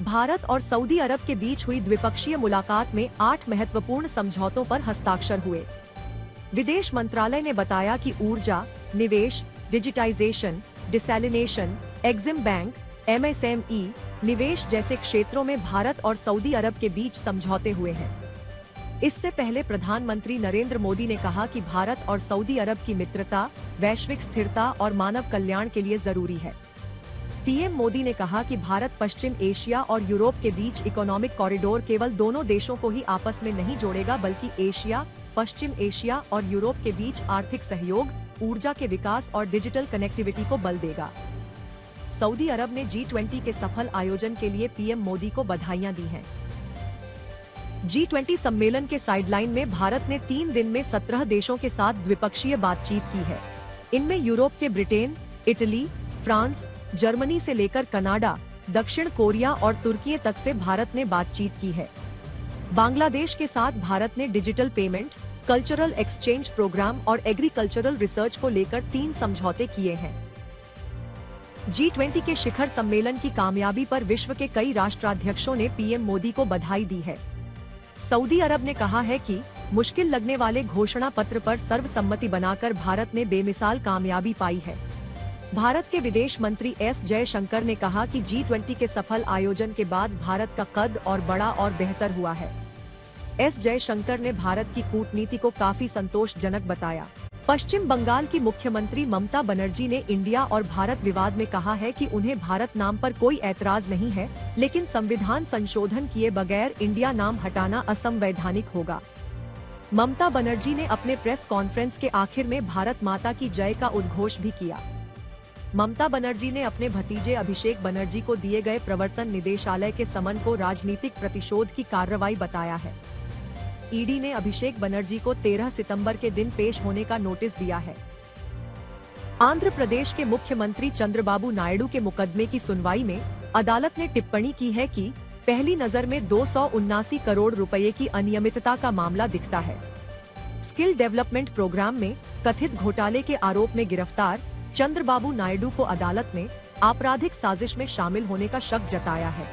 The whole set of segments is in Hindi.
भारत और सऊदी अरब के बीच हुई द्विपक्षीय मुलाकात में 8 महत्वपूर्ण समझौतों पर हस्ताक्षर हुए। विदेश मंत्रालय ने बताया कि ऊर्जा, निवेश, digitization, desalination, EXIM bank, MSME, निवेश जैसे क्षेत्रों में भारत और सऊदी अरब के बीच समझौते हुए हैं। इससे पहले प्रधानमंत्री नरेंद्र मोदी ने कहा कि भारत और सऊदी अरब की मित्रता वैश्विक स्थिरता और मानव कल्याण के लिए जरूरी है। पीएम मोदी ने कहा कि भारत पश्चिम एशिया और यूरोप के बीच इकोनॉमिक कॉरिडोर केवल दोनों देशों को ही आपस में नहीं जोड़ेगा, बल्कि एशिया, पश्चिम एशिया और यूरोप के बीच आर्थिक सहयोग, ऊर्जा के विकास और डिजिटल कनेक्टिविटी को बल देगा। सऊदी अरब ने G20 के सफल आयोजन के लिए पीएम मोदी को बधाइयां दी हैं। G20 सम्मेलन के साइडलाइन में भारत ने 3 दिन में 17 देशों के साथ द्विपक्षीय बातचीत की है। इनमें यूरोप के ब्रिटेन, इटली, फ्रांस, जर्मनी से लेकर कनाडा, दक्षिण कोरिया और तुर्की तक से भारत ने बातचीत की है। बांग्लादेश के साथ भारत ने digital payment, cultural exchange program और एग्रीकल्चरल रिसर्च को लेकर 3 समझौते किए हैं। G20 के शिखर सम्मेलन की कामयाबी पर विश्व के कई राष्ट्राध्यक्षों ने पीएम मोदी को बधाई दी है। सऊदी अरब ने कहा है कि मुश्किल लगने वाले घोषणा पत्र पर सर्वसम्मति बनाकर भारत ने बेमिसाल कामयाबी पाई है। भारत के विदेश मंत्री एस जयशंकर ने कहा कि G20 के सफल आयोजन के बाद भारत का कद और बड़ा और बेहतर हुआ है। एस जयशंकर ने भारत की कूटनीति को काफी संतोषजनक बताया। पश्चिम बंगाल की मुख्यमंत्री ममता बनर्जी ने इंडिया और भारत विवाद में कहा है कि उन्हें भारत नाम पर कोई ऐतराज नहीं है, लेकिन संविधान संशोधन किए बगैर इंडिया नाम हटाना असंवैधानिक होगा। ममता बनर्जी ने अपने प्रेस कॉन्फ्रेंस के आखिर में भारत माता की जय का उद्घोष भी किया। ममता बनर्जी ने अपने भतीजे अभिषेक बनर्जी को दिए गए प्रवर्तन निदेशालय के समन को राजनीतिक प्रतिशोध की कार्रवाई बताया है। ईडी ने अभिषेक बनर्जी को 13 सितंबर के दिन पेश होने का नोटिस दिया है। आंध्र प्रदेश के मुख्यमंत्री चंद्रबाबू नायडू के मुकदमे की सुनवाई में अदालत ने टिप्पणी की है कि पहली नजर में 279 करोड़ रुपए की अनियमितता का मामला दिखता है। स्किल डेवलपमेंट प्रोग्राम में कथित घोटाले के आरोप में गिरफ्तार चंद्रबाबू नायडू को अदालत ने आपराधिक साजिश में शामिल होने का शक जताया है।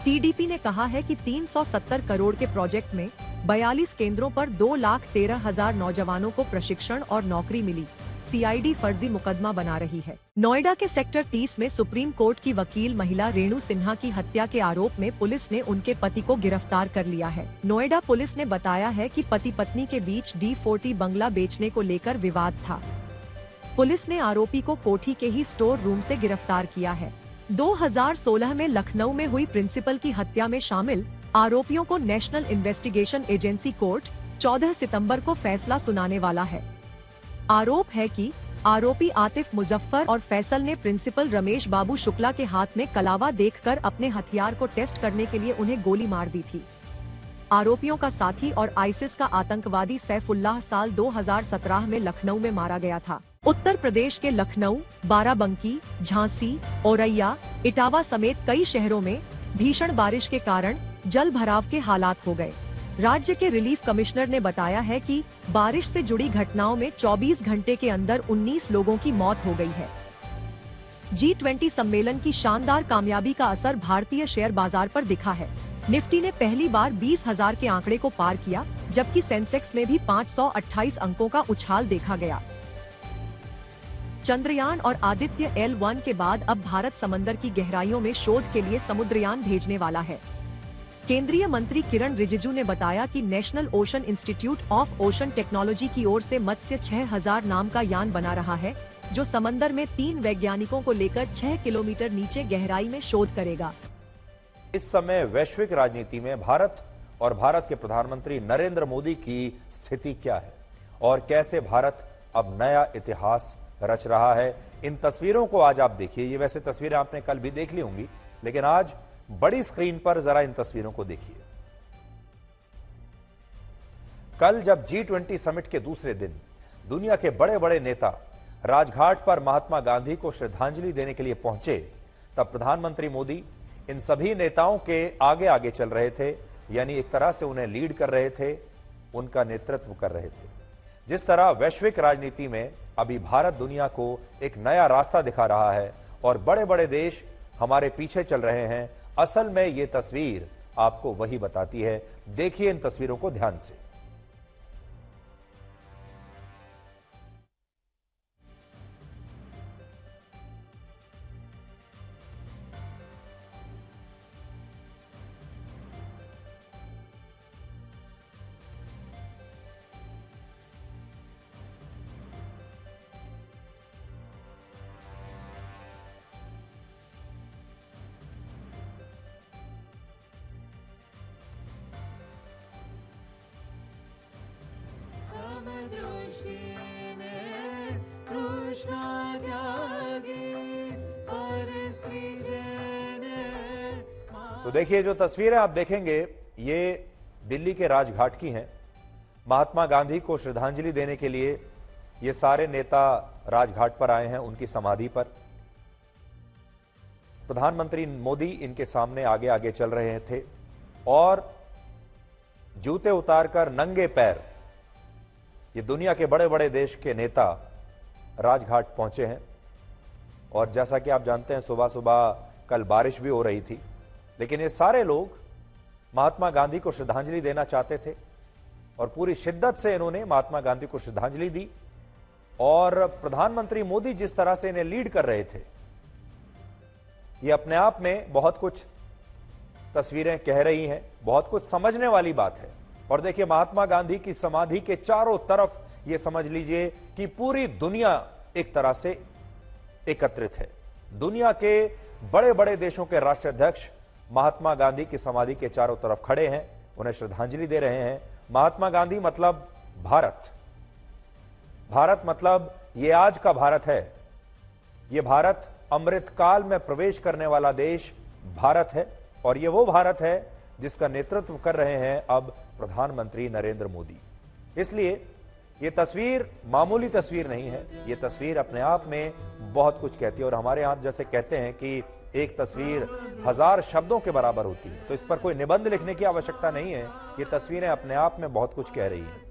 टीडीपी ने कहा है कि 370 करोड़ के प्रोजेक्ट में 42 केंद्रों पर 2,13,000 नौजवानों को प्रशिक्षण और नौकरी मिली। सीआईडी फर्जी मुकदमा बना रही है। नोएडा के सेक्टर 30 में सुप्रीम कोर्ट की वकील महिला रेणु सिन्हा की हत्या के आरोप में पुलिस ने उनके पति को गिरफ्तार कर लिया है। नोएडा पुलिस ने बताया है कि पति पत्नी के बीच D40 बंगला बेचने को लेकर विवाद था। पुलिस ने आरोपी को कोठी के ही स्टोर रूम से गिरफ्तार किया है। 2016 में लखनऊ में हुई प्रिंसिपल की हत्या में शामिल आरोपियों को नेशनल इन्वेस्टिगेशन एजेंसी कोर्ट 14 सितंबर को फैसला सुनाने वाला है। आरोप है कि आरोपी आतिफ मुजफ्फर और फैसल ने प्रिंसिपल रमेश बाबू शुक्ला के हाथ में कलावा देखकर अपने हथियार को टेस्ट करने के लिए उन्हें गोली मार दी थी। आरोपियों का साथी और आईसिस का आतंकवादी सैफुल्लाह साल 2017 में लखनऊ में मारा गया था। उत्तर प्रदेश के लखनऊ, बाराबंकी, झांसी, औरैया, इटावा समेत कई शहरों में भीषण बारिश के कारण जल भराव के हालात हो गए। राज्य के रिलीफ कमिश्नर ने बताया है कि बारिश से जुड़ी घटनाओं में 24 घंटे के अंदर 19 लोगों की मौत हो गई है। G20 सम्मेलन की शानदार कामयाबी का असर भारतीय शेयर बाजार पर दिखा है। निफ्टी ने पहली बार 20,000 के आंकड़े को पार किया, जबकि सेंसेक्स में भी 528 अंकों का उछाल देखा गया। चंद्रयान और आदित्य L1 के बाद अब भारत समंदर की गहराइयों में शोध के लिए समुद्रयान भेजने वाला है। केंद्रीय मंत्री किरण रिजिजू ने बताया कि national ocean institute of ocean technology की ओर से मत्स्य 6000 नाम का यान बना रहा है, जो समंदर में 3 वैज्ञानिकों को लेकर 6 किलोमीटर नीचे गहराई में शोध करेगा। इस समय वैश्विक राजनीति में भारत और भारत के प्रधानमंत्री नरेंद्र मोदी की स्थिति क्या है और कैसे भारत अब नया इतिहास रच रहा है, इन तस्वीरों को आज आप देखिए। ये वैसे तस्वीरें आपने कल भी देख ली होंगी, लेकिन आज बड़ी स्क्रीन पर जरा इन तस्वीरों को देखिए। कल जब G20 समिट के दूसरे दिन दुनिया के बड़े बड़े नेता राजघाट पर महात्मा गांधी को श्रद्धांजलि देने के लिए पहुंचे, तब प्रधानमंत्री मोदी इन सभी नेताओं के आगे आगे चल रहे थे, यानी एक तरह से उन्हें लीड कर रहे थे, उनका नेतृत्व कर रहे थे। जिस तरह वैश्विक राजनीति में अभी भारत दुनिया को एक नया रास्ता दिखा रहा है और बड़े बड़े देश हमारे पीछे चल रहे हैं, असल में ये तस्वीर आपको वही बताती है। देखिए इन तस्वीरों को ध्यान से। तो देखिए जो तस्वीरें आप देखेंगे ये दिल्ली के राजघाट की हैं। महात्मा गांधी को श्रद्धांजलि देने के लिए ये सारे नेता राजघाट पर आए हैं, उनकी समाधि पर। प्रधानमंत्री मोदी इनके सामने आगे आगे चल रहे थे और जूते उतारकर नंगे पैर ये दुनिया के बड़े बड़े देश के नेता राजघाट पहुंचे हैं। और जैसा कि आप जानते हैं सुबह सुबह कल बारिश भी हो रही थी, लेकिन ये सारे लोग महात्मा गांधी को श्रद्धांजलि देना चाहते थे और पूरी शिद्दत से इन्होंने महात्मा गांधी को श्रद्धांजलि दी। और प्रधानमंत्री मोदी जिस तरह से इन्हें लीड कर रहे थे, ये अपने आप में बहुत कुछ तस्वीरें कह रही हैं, बहुत कुछ समझने वाली बात है। और देखिए महात्मा गांधी की समाधि के चारों तरफ ये समझ लीजिए कि पूरी दुनिया एक तरह से एकत्रित है। दुनिया के बड़े बड़े देशों के राष्ट्राध्यक्ष महात्मा गांधी की समाधि के चारों तरफ खड़े हैं, उन्हें श्रद्धांजलि दे रहे हैं। महात्मा गांधी मतलब भारत, भारत मतलब ये आज का भारत है। ये भारत अमृत काल में प्रवेश करने वाला देश भारत है और ये वो भारत है जिसका नेतृत्व कर रहे हैं अब प्रधानमंत्री नरेंद्र मोदी। इसलिए ये तस्वीर मामूली तस्वीर नहीं है, ये तस्वीर अपने आप में बहुत कुछ कहती है। और हमारे यहां जैसे कहते हैं कि एक तस्वीर 1000 शब्दों के बराबर होती है, तो इस पर कोई निबंध लिखने की आवश्यकता नहीं है। ये तस्वीरें अपने आप में बहुत कुछ कह रही हैं।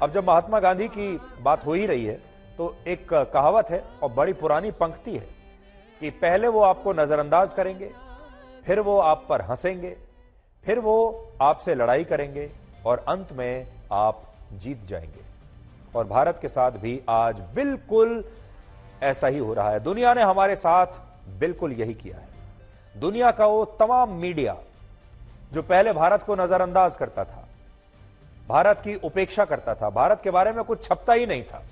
अब जब महात्मा गांधी की बात हो ही रही है तो एक कहावत है और बड़ी पुरानी पंक्ति है कि पहले वो आपको नजरअंदाज करेंगे, फिर वो आप पर हंसेंगे, फिर वो आपसे लड़ाई करेंगे और अंत में आप जीत जाएंगे। और भारत के साथ भी आज बिल्कुल ऐसा ही हो रहा है। दुनिया ने हमारे साथ बिल्कुल यही किया है। दुनिया का वो तमाम मीडिया जो पहले भारत को नजरअंदाज करता था, भारत की उपेक्षा करता था, भारत के बारे में कुछ छपता ही नहीं था,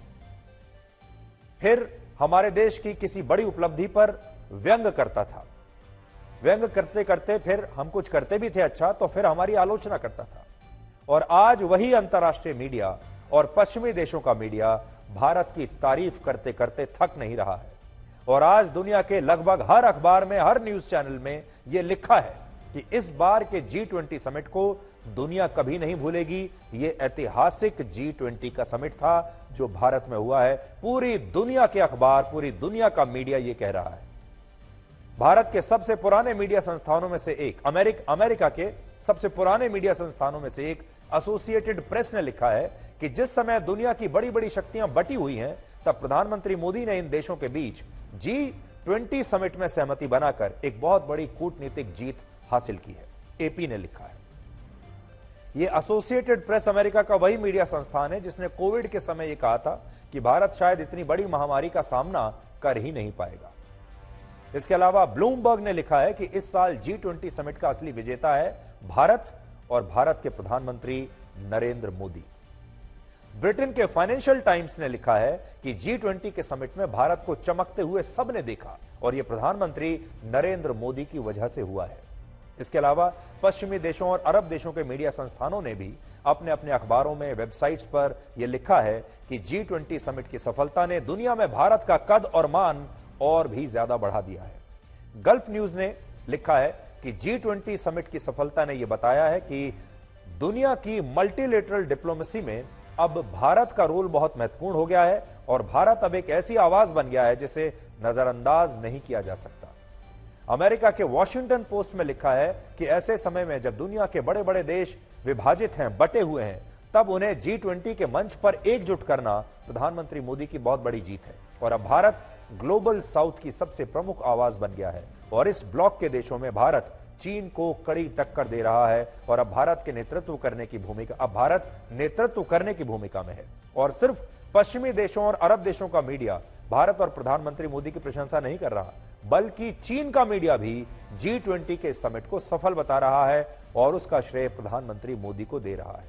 फिर हमारे देश की किसी बड़ी उपलब्धि पर व्यंग करता था, व्यंग करते करते फिर हम कुछ करते भी थे अच्छा, तो फिर हमारी आलोचना करता था। और आज वही अंतर्राष्ट्रीय मीडिया और पश्चिमी देशों का मीडिया भारत की तारीफ करते करते थक नहीं रहा है। और आज दुनिया के लगभग हर अखबार में, हर न्यूज चैनल में यह लिखा है कि इस बार के G20 समिट को दुनिया कभी नहीं भूलेगी। यह ऐतिहासिक G20 का समिट था जो भारत में हुआ है। पूरी दुनिया के अखबार, पूरी दुनिया का मीडिया यह कह रहा है। भारत के सबसे पुराने मीडिया संस्थानों में से एक, अमेरिका के सबसे पुराने मीडिया संस्थानों में से एक एसोसिएटेड प्रेस ने लिखा है कि जिस समय दुनिया की बड़ी बड़ी शक्तियां बटी हुई हैं, तब प्रधानमंत्री मोदी ने इन देशों के बीच G20 समिट में सहमति बनाकर एक बहुत बड़ी कूटनीतिक जीत हासिल की है। एपी ने लिखा है। यह एसोसिएटेड प्रेस अमेरिका का वही मीडिया संस्थान है जिसने कोविड के समय यह कहा था कि भारत शायद इतनी बड़ी महामारी का सामना कर ही नहीं पाएगा। इसके अलावा ब्लूमबर्ग ने लिखा है कि इस साल G20 समिट का असली विजेता है भारत और भारत के प्रधानमंत्री नरेंद्र मोदी। ब्रिटेन के फाइनेंशियल टाइम्स ने लिखा है कि G20 के समिट में भारत को चमकते हुए सबने देखा और यह प्रधानमंत्री नरेंद्र मोदी की वजह से हुआ है। इसके अलावा पश्चिमी देशों और अरब देशों के मीडिया संस्थानों ने भी अपने अपने अखबारों में, वेबसाइट्स पर यह लिखा है कि G20 समिट की सफलता ने दुनिया में भारत का कद और मान और भी ज्यादा बढ़ा दिया है। गल्फ न्यूज ने लिखा है कि G20 समिट की सफलता ने यह बताया है कि दुनिया की मल्टीलेटरल डिप्लोमेसी में अब भारत का रोल बहुत महत्वपूर्ण हो गया है और भारत अब एक ऐसी आवाज बन गया है जिसे नजरअंदाज नहीं किया जा सकता। अमेरिका के वॉशिंगटन पोस्ट में लिखा है कि ऐसे समय में जब दुनिया के बड़े बड़े देश विभाजित हैं, बटे हुए हैं, तब उन्हें G20 के मंच पर एकजुट करना प्रधानमंत्री मोदी की बहुत बड़ी जीत है। और अब भारत ग्लोबल साउथ की सबसे प्रमुख आवाज बन गया है और इस ब्लॉक के देशों में भारत चीन को कड़ी टक्कर दे रहा है और अब भारत नेतृत्व करने की भूमिका में है। और सिर्फ पश्चिमी देशों और अरब देशों का मीडिया भारत और प्रधानमंत्री मोदी की प्रशंसा नहीं कर रहा, बल्कि चीन का मीडिया भी G20 के समिट को सफल बता रहा है और उसका श्रेय प्रधानमंत्री मोदी को दे रहा है।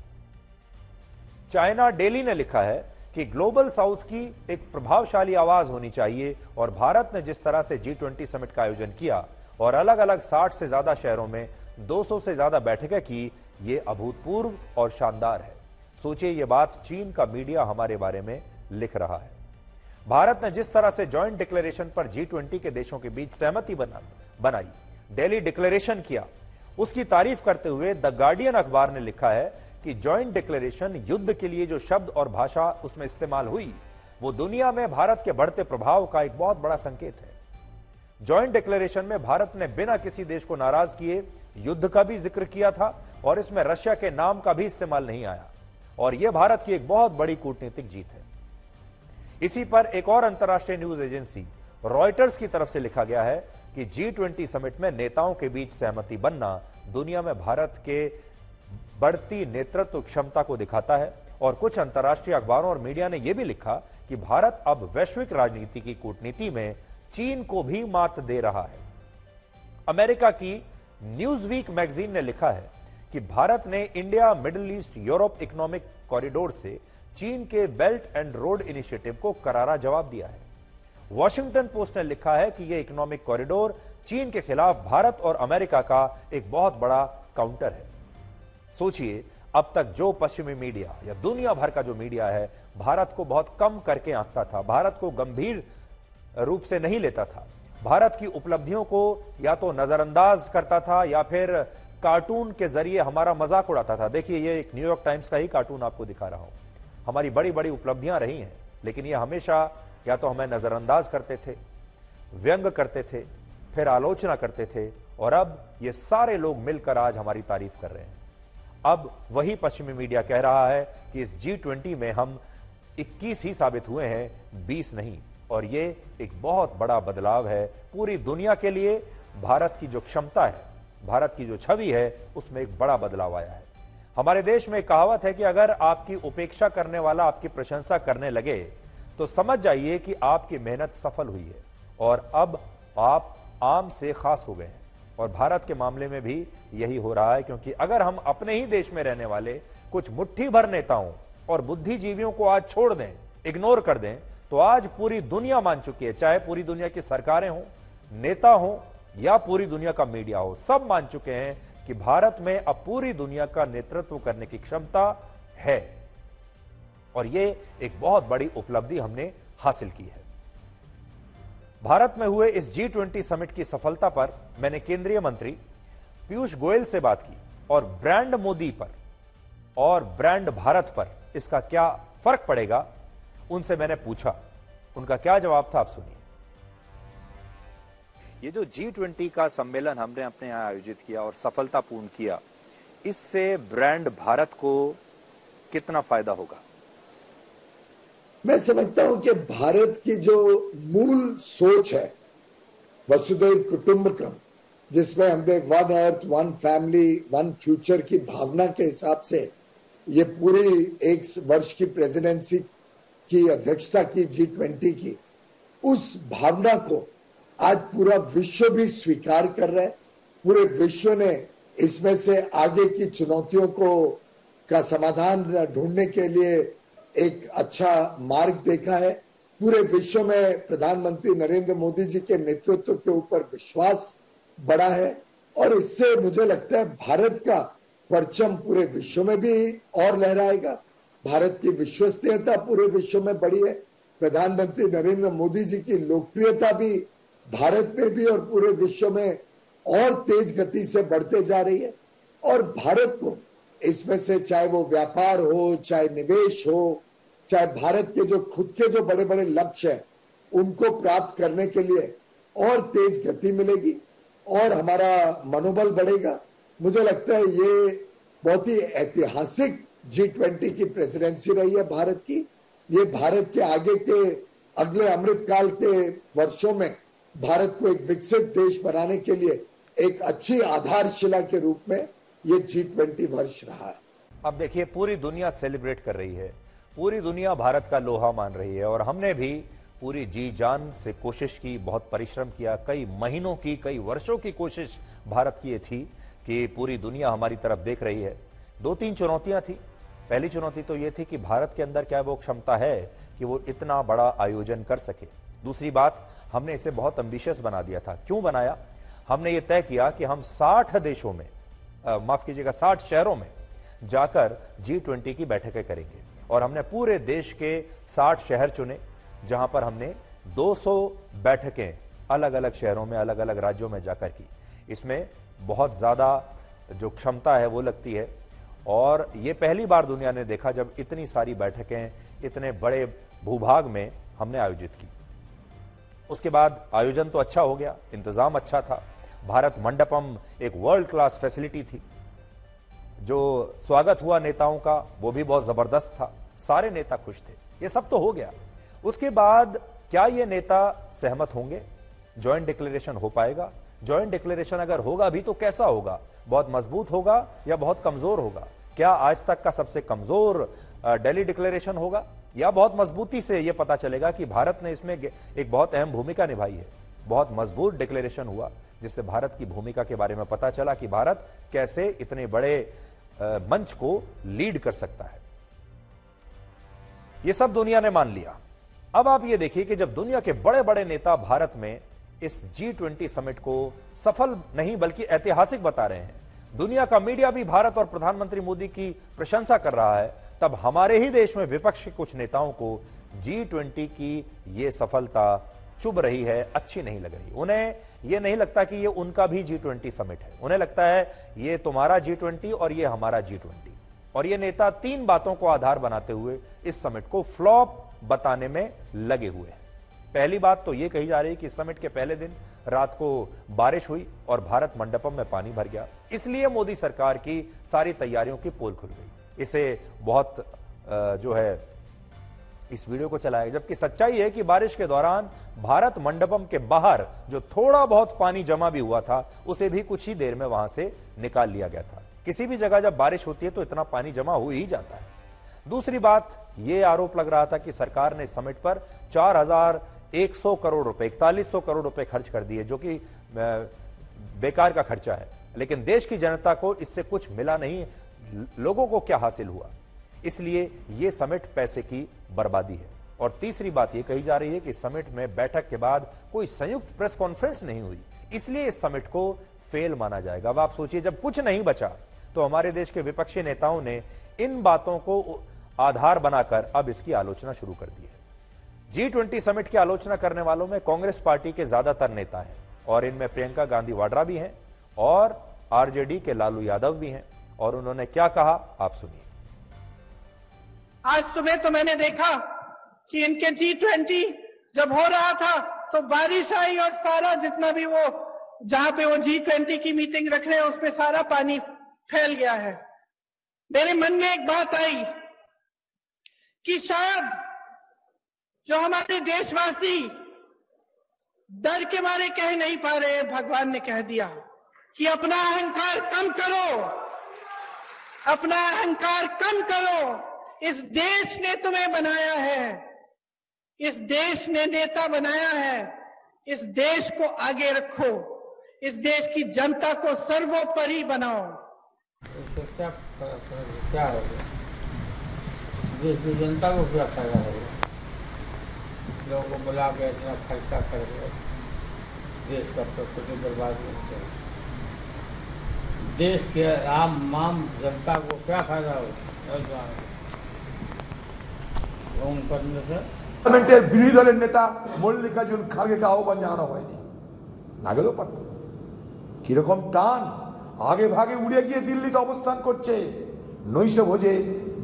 चाइना डेली ने लिखा है कि ग्लोबल साउथ की एक प्रभावशाली आवाज होनी चाहिए और भारत ने जिस तरह से G20 समिट का आयोजन किया और अलग अलग 60 से ज्यादा शहरों में 200 से ज्यादा बैठकें की, ये अभूतपूर्व और शानदार है। सोचिए, ये बात चीन का मीडिया हमारे बारे में लिख रहा है। भारत ने जिस तरह से जॉइंट डिक्लेरेशन पर G20 के देशों के बीच सहमति बनाई, दिल्ली डिक्लेरेशन किया, उसकी तारीफ करते हुए द गार्डियन अखबार ने लिखा है कि जॉइंट डिक्लेरेशन युद्ध के लिए जो शब्द और भाषा उसमें इस्तेमाल हुई, वो दुनिया में भारत के बढ़ते प्रभाव का एक बहुत बड़ा संकेत है। जॉइंट डिक्लेरेशन में भारत ने बिना किसी देश को नाराज किए युद्ध का भी जिक्र किया था और इसमें रशिया के नाम का भी इस्तेमाल नहीं आया और यह भारत की एक बहुत बड़ी कूटनीतिक जीत है। इसी पर एक और अंतर्राष्ट्रीय न्यूज एजेंसी रॉयटर्स की तरफ से लिखा गया है कि G20 समिट में नेताओं के बीच सहमति बनना दुनिया में भारत के बढ़ती नेतृत्व क्षमता को दिखाता है और कुछ अंतर्राष्ट्रीय अखबारों और मीडिया ने यह भी लिखा कि भारत अब वैश्विक राजनीति की कूटनीति में चीन को भी मात दे रहा है। अमेरिका की न्यूज़वीक मैगजीन ने लिखा है कि भारत ने India middle east Europe economic corridor से चीन के बेल्ट एंड रोड इनिशिएटिव को करारा जवाब दिया है। वॉशिंगटन पोस्ट ने लिखा है कि यह इकोनॉमिक कॉरिडोर चीन के खिलाफ भारत और अमेरिका का एक बहुत बड़ा काउंटर है। सोचिए, अब तक जो पश्चिमी मीडिया या दुनिया भर का जो मीडिया है भारत को बहुत कम करके आंकता था, भारत को गंभीर रूप से नहीं लेता था, भारत की उपलब्धियों को या तो नजरअंदाज करता था या फिर कार्टून के जरिए हमारा मजाक उड़ाता था। देखिए, ये एक न्यूयॉर्क टाइम्स का ही कार्टून आपको दिखा रहा हूं। हमारी बड़ी बड़ी उपलब्धियां रही हैं, लेकिन ये हमेशा या तो हमें नजरअंदाज करते थे, व्यंग करते थे, फिर आलोचना करते थे और अब ये सारे लोग मिलकर आज हमारी तारीफ कर रहे हैं। अब वही पश्चिमी मीडिया कह रहा है कि इस G20 में हम 21 ही साबित हुए हैं, 20 नहीं, और ये एक बहुत बड़ा बदलाव है पूरी दुनिया के लिए। भारत की जो क्षमता है, भारत की जो छवि है, उसमें एक बड़ा बदलाव आया है। हमारे देश में एक कहावत है कि अगर आपकी उपेक्षा करने वाला आपकी प्रशंसा करने लगे तो समझ जाइए कि आपकी मेहनत सफल हुई है और अब आप आम से खास हो गए हैं। और भारत के मामले में भी यही हो रहा है, क्योंकि अगर हम अपने ही देश में रहने वाले कुछ मुट्ठी भर नेताओं और बुद्धिजीवियों को आज छोड़ दें, इग्नोर कर दें, तो आज पूरी दुनिया मान चुकी है, चाहे पूरी दुनिया की सरकारें हों, नेता हों या पूरी दुनिया का मीडिया हो, सब मान चुके हैं कि भारत में अब पूरी दुनिया का नेतृत्व करने की क्षमता है और ये एक बहुत बड़ी उपलब्धि हमने हासिल की है। भारत में हुए इस G20 समिट की सफलता पर मैंने केंद्रीय मंत्री पीयूष गोयल से बात की और ब्रांड मोदी पर और ब्रांड भारत पर इसका क्या फर्क पड़ेगा, उनसे मैंने पूछा। उनका क्या जवाब था, आप सुनिए। ये जो G20 का सम्मेलन हमने अपने यहां आयोजित किया और सफलतापूर्ण किया, इससे ब्रांड भारत को कितना फायदा होगा? मैं समझता हूं कि भारत की जो मूल सोच है वसुधैव कुटुंबकम, जिसमें हमने one earth one family one future की भावना के हिसाब से ये पूरी एक वर्ष की प्रेसिडेंसी की अध्यक्षता की G20 की, उस भावना को आज पूरा विश्व भी स्वीकार कर रहा है। पूरे विश्व ने इसमें से आगे की चुनौतियों को का समाधान ढूंढने के लिए एक अच्छा मार्ग देखा है। पूरे विश्व में प्रधानमंत्री नरेंद्र मोदी जी के नेतृत्व के ऊपर विश्वास बढ़ा है और इससे मुझे लगता है भारत का परचम पूरे विश्व में भी और लहराएगा। भारत की विश्वसनीयता पूरे विश्व में बढ़ी है। प्रधानमंत्री नरेंद्र मोदी जी की लोकप्रियता भी भारत में भी और पूरे विश्व में और तेज गति से बढ़ते जा रही है और भारत को इसमें से चाहे वो व्यापार हो, चाहे निवेश हो, चाहे भारत के जो खुद के जो बड़े बड़े लक्ष्य हैं उनको प्राप्त करने के लिए और तेज गति मिलेगी और हमारा मनोबल बढ़ेगा। मुझे लगता है ये बहुत ही ऐतिहासिक G20 की प्रेसिडेंसी रही है भारत की। ये भारत के आगे के अगले अमृतकाल के वर्षों में भारत को एक विकसित देश बनाने के लिए एक अच्छी आधारशिला के रूप में ये G20 वर्ष रहा है। अब देखिए, पूरी दुनिया सेलिब्रेट कर रही है, पूरी दुनिया भारत का लोहा मान रही है और हमने भी पूरी जी जान से कोशिश की, बहुत परिश्रम किया, कई महीनों की, कई वर्षों की कोशिश भारत की ये थी कि पूरी दुनिया हमारी तरफ देख रही है। 2-3 चुनौतियां थी। पहली चुनौती तो ये थी कि भारत के अंदर क्या वो क्षमता है कि वो इतना बड़ा आयोजन कर सके। दूसरी बात, हमने इसे बहुत एम्बिशियस बना दिया था। क्यों बनाया? हमने ये तय किया कि हम 60 देशों में, माफ कीजिएगा 60 शहरों में जाकर G20 की बैठकें करेंगे और हमने पूरे देश के 60 शहर चुने जहां पर हमने 200 बैठकें अलग अलग शहरों में, अलग अलग राज्यों में जाकर की। इसमें बहुत ज्यादा जो क्षमता है वो लगती है और ये पहली बार दुनिया ने देखा जब इतनी सारी बैठकें इतने बड़े भूभाग में हमने आयोजित की। उसके बाद आयोजन तो अच्छा हो गया, इंतजाम अच्छा था। भारत मंडपम एक वर्ल्ड क्लास फैसिलिटी थी। जो स्वागत हुआ नेताओं का वो भी बहुत जबरदस्त था, सारे नेता खुश थे। ये सब तो हो गया। उसके बाद क्या ये नेता सहमत होंगे? जॉइंट डिक्लेरेशन हो पाएगा? जॉइंट डिक्लेरेशन अगर होगा भी तो कैसा होगा? बहुत मजबूत होगा या बहुत कमजोर होगा? क्या आज तक का सबसे कमजोर दिल्ली डिक्लेरेशन होगा या बहुत मजबूती से यह पता चलेगा कि भारत ने इसमें एक बहुत अहम भूमिका निभाई है? बहुत मजबूत डिक्लेरेशन हुआ जिससे भारत की भूमिका के बारे में पता चला कि भारत कैसे इतने बड़े मंच को लीड कर सकता है। यह सब दुनिया ने मान लिया। अब आप ये देखिए कि जब दुनिया के बड़े बड़े नेता भारत में इस G20 समिट को सफल नहीं बल्कि ऐतिहासिक बता रहे हैं, दुनिया का मीडिया भी भारत और प्रधानमंत्री मोदी की प्रशंसा कर रहा है, तब हमारे ही देश में विपक्ष के कुछ नेताओं को G20 की यह सफलता चुभ रही है, अच्छी नहीं लग रही। उन्हें यह नहीं लगता कि यह उनका भी G20 समिट है। उन्हें लगता है यह तुम्हारा G20 और यह हमारा G20। और ये नेता 3 बातों को आधार बनाते हुए इस समिट को फ्लॉप बताने में लगे हुए हैं। पहली बात तो यह कही जा रही है कि समिट के पहले दिन रात को बारिश हुई और भारत मंडपम में पानी भर गया, इसलिए मोदी सरकार की सारी तैयारियों की पोल खुल गई। इसे बहुत जो है इस वीडियो को चलाया, जबकि सच्चाई है कि बारिश के दौरान भारत मंडपम के बाहर जो थोड़ा बहुत पानी जमा भी हुआ था उसे भी कुछ ही देर में वहां से निकाल लिया गया था। किसी भी जगह जब बारिश होती है तो इतना पानी जमा हो ही जाता है। दूसरी बात, यह आरोप लग रहा था कि सरकार ने समिट पर 4100 करोड़ रुपए, 4100 करोड़ रुपए खर्च कर दिए, जो कि बेकार का खर्चा है। लेकिन देश की जनता को इससे कुछ मिला नहीं, लोगों को क्या हासिल हुआ? इसलिए यह समिट पैसे की बर्बादी है। और तीसरी बात यह कही जा रही है कि समिट में बैठक के बाद कोई संयुक्त प्रेस कॉन्फ्रेंस नहीं हुई, इसलिए इस समिट को फेल माना जाएगा। अब आप सोचिए, जब कुछ नहीं बचा तो हमारे देश के विपक्षी नेताओं ने इन बातों को आधार बनाकर अब इसकी आलोचना शुरू कर दी है। G20 समिट की आलोचना करने वालों में कांग्रेस पार्टी के ज्यादातर नेता हैं और इनमें प्रियंका गांधी वाड्रा भी हैं और आरजेडी के लालू यादव भी हैं। और उन्होंने क्या कहा, आप सुनिए। आज सुबह तो मैंने देखा कि इनके G20 जब हो रहा था तो बारिश आई और सारा जितना भी वो जहां पे वो G20 की मीटिंग रख रहे हैं उसमें सारा पानी फैल गया है। मेरे मन में एक बात आई कि शायद जो हमारे देशवासी डर के मारे कह नहीं पा रहे, भगवान ने कह दिया कि अपना अहंकार कम करो, अपना अहंकार कम करो। इस देश ने तुम्हें बनाया है, इस देश ने नेता बनाया है, इस देश को आगे रखो, इस देश की जनता को सर्वोपरि बनाओ। तो क्या होगा? देश की जनता को क्या फायदा होगा? लोगों को बुला के इतना खर्चा कर रहे, देश का प्रकृति बर्बाद होता है। देश के आम जनता को क्या फायदा होगा? পার্লামেন্টের বিরোধী দলের নেতা মল্লিকার্জুন খার্গেকে আহ্বান জানানো হয়নি, না গেলেও পারত। কিরকম টান, আগে ভাগে উড়ে গিয়ে দিল্লিতে অবস্থান করছে, নৈশ ভোজে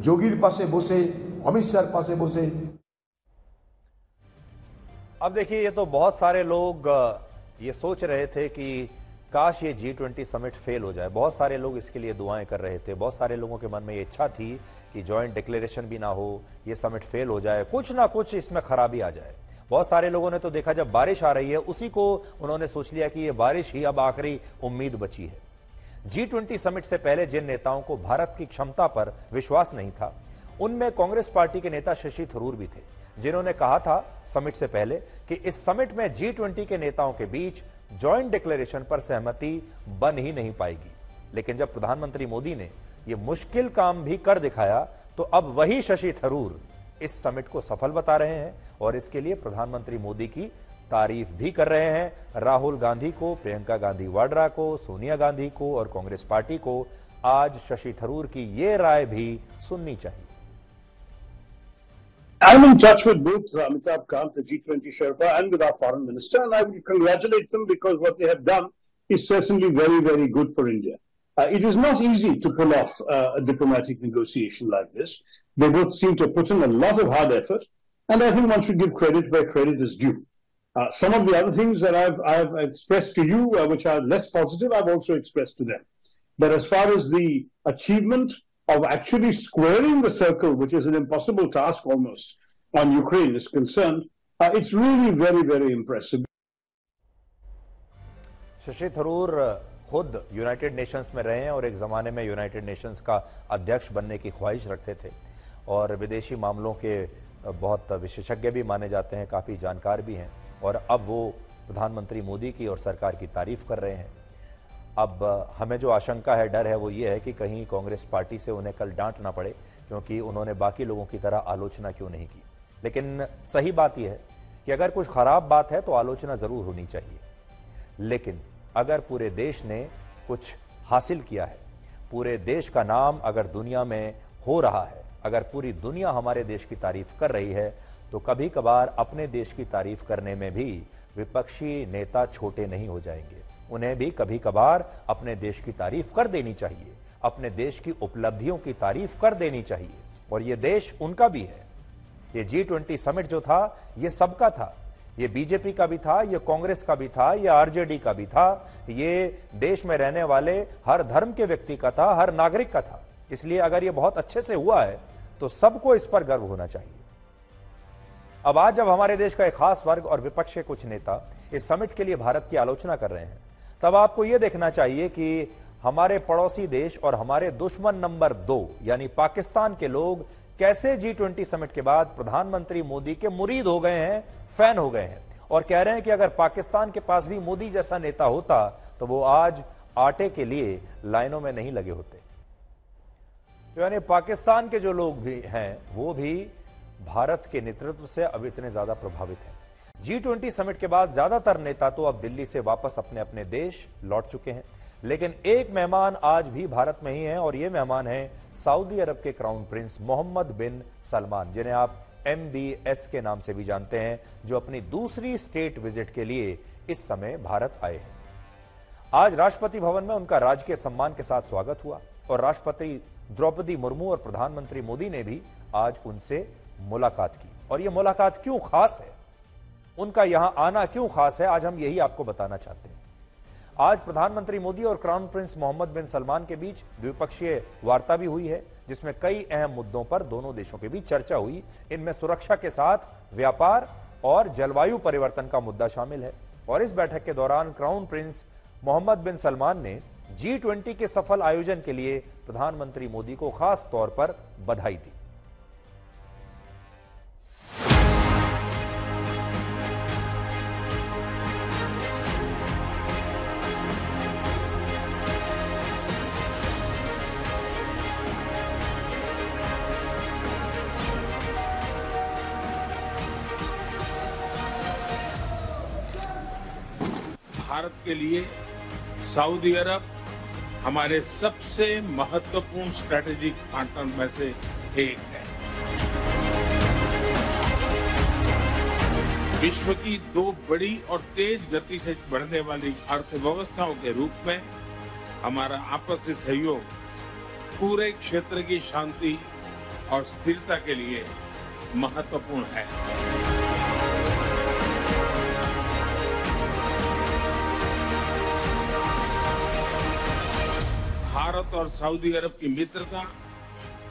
যোগীর পাশে বসে, অমিত শাহর পাশে বসে। अब देखिए, ये तो बहुत सारे लोग ये सोच रहे थे कि काश ये G20 समिट फेल हो जाए। बहुत सारे लोग इसके लिए दुआएं कर रहे थे। बहुत सारे लोगों के मन में ये इच्छा थी कि जॉइंट डिक्लेरेशन भी ना हो, ये समिट फेल हो जाए, कुछ ना कुछ इसमें खराबी आ जाए। बहुत सारे लोगों ने तो देखा जब बारिश आ रही है उसी को उन्होंने सोच लिया कि ये बारिश ही अब आखिरी उम्मीद बची है। G20 समिट से पहले जिन नेताओं को भारत की क्षमता पर विश्वास नहीं था, उनमें कांग्रेस पार्टी के नेता शशि थरूर भी थे, जिन्होंने कहा था समिट से पहले कि इस समिट में G20 के नेताओं के बीच जॉइंट डिक्लेरेशन पर सहमति बन ही नहीं पाएगी। लेकिन जब प्रधानमंत्री मोदी ने यह मुश्किल काम भी कर दिखाया तो अब वही शशि थरूर इस समिट को सफल बता रहे हैं और इसके लिए प्रधानमंत्री मोदी की तारीफ भी कर रहे हैं। राहुल गांधी को, प्रियंका गांधी वाड्रा को, सोनिया गांधी को और कांग्रेस पार्टी को आज शशि थरूर की ये राय भी सुननी चाहिए। I'm in touch with both Amitabh Kant, the G20 Sherpa, and with our foreign minister, and I will congratulate them because what they have done is certainly very, very good for India. It is not easy to pull off a diplomatic negotiation like this. They both seem to put in a lot of hard effort, and I think one should give credit where credit is due. Some of the other things that I've expressed to you, which are less positive, I've also expressed to them. But as far as the achievement of actually squaring the circle, which is an impossible task almost, on Ukraine is concerned, it's really very, very impressive. Shashi Tharoor खुद यूनाइटेड नेशंस में रहे हैं और एक ज़माने में यूनाइटेड नेशंस का अध्यक्ष बनने की ख्वाहिश रखते थे और विदेशी मामलों के बहुत विशेषज्ञ भी माने जाते हैं, काफ़ी जानकार भी हैं और अब वो प्रधानमंत्री मोदी की और सरकार की तारीफ कर रहे हैं। अब हमें जो आशंका है, डर है, वो ये है कि कहीं कांग्रेस पार्टी से उन्हें कल डांट ना पड़े क्योंकि उन्होंने बाकी लोगों की तरह आलोचना क्यों नहीं की। लेकिन सही बात यह है कि अगर कुछ खराब बात है तो आलोचना ज़रूर होनी चाहिए, लेकिन अगर पूरे देश ने कुछ हासिल किया है, पूरे देश का नाम अगर दुनिया में हो रहा है, अगर पूरी दुनिया हमारे देश की तारीफ कर रही है, तो कभी कभार अपने देश की तारीफ करने में भी विपक्षी नेता छोटे नहीं हो जाएंगे। उन्हें भी कभी कभार अपने देश की तारीफ कर देनी चाहिए, अपने देश की उपलब्धियों की तारीफ कर देनी चाहिए और ये देश उनका भी है। ये G20 समिट जो था ये सबका था, ये बीजेपी का भी था, ये कांग्रेस का भी था, ये आरजेडी का भी था, ये देश में रहने वाले हर धर्म के व्यक्ति का था, हर नागरिक का था। इसलिए अगर ये बहुत अच्छे से हुआ है तो सबको इस पर गर्व होना चाहिए। अब आज जब हमारे देश का एक खास वर्ग और विपक्ष के कुछ नेता इस समिट के लिए भारत की आलोचना कर रहे हैं, तब आपको यह देखना चाहिए कि हमारे पड़ोसी देश और हमारे दुश्मन नंबर 2 यानी पाकिस्तान के लोग कैसे G20 समिट के बाद प्रधानमंत्री मोदी के मुरीद हो गए हैं, फैन हो गए हैं और कह रहे हैं कि अगर पाकिस्तान के पास भी मोदी जैसा नेता होता तो वो आज आटे के लिए लाइनों में नहीं लगे होते। यानी पाकिस्तान के जो लोग भी हैं वो भी भारत के नेतृत्व से अब इतने ज्यादा प्रभावित हैं। G20 समिट के बाद ज्यादातर नेता तो अब दिल्ली से वापस अपने अपने देश लौट चुके हैं, लेकिन एक मेहमान आज भी भारत में ही है और ये मेहमान है सऊदी अरब के क्राउन प्रिंस मोहम्मद बिन सलमान, जिन्हें आप MBS के नाम से भी जानते हैं, जो अपनी दूसरी स्टेट विजिट के लिए इस समय भारत आए हैं। आज राष्ट्रपति भवन में उनका राजकीय सम्मान के साथ स्वागत हुआ और राष्ट्रपति द्रौपदी मुर्मू और प्रधानमंत्री मोदी ने भी आज उनसे मुलाकात की। और यह मुलाकात क्यों खास है, उनका यहां आना क्यों खास है, आज हम यही आपको बताना चाहते हैं। आज प्रधानमंत्री मोदी और क्राउन प्रिंस मोहम्मद बिन सलमान के बीच द्विपक्षीय वार्ता भी हुई है, जिसमें कई अहम मुद्दों पर दोनों देशों के बीच चर्चा हुई। इनमें सुरक्षा के साथ व्यापार और जलवायु परिवर्तन का मुद्दा शामिल है। और इस बैठक के दौरान क्राउन प्रिंस मोहम्मद बिन सलमान ने G20 के सफल आयोजन के लिए प्रधानमंत्री मोदी को खास तौर पर बधाई दी। भारत के लिए सऊदी अरब हमारे सबसे महत्वपूर्ण स्ट्रैटेजिक पार्टनर में से एक है। विश्व की 2 बड़ी और तेज गति से बढ़ने वाली अर्थव्यवस्थाओं के रूप में हमारा आपसी सहयोग पूरे क्षेत्र की शांति और स्थिरता के लिए महत्वपूर्ण है। भारत और सऊदी अरब की मित्रता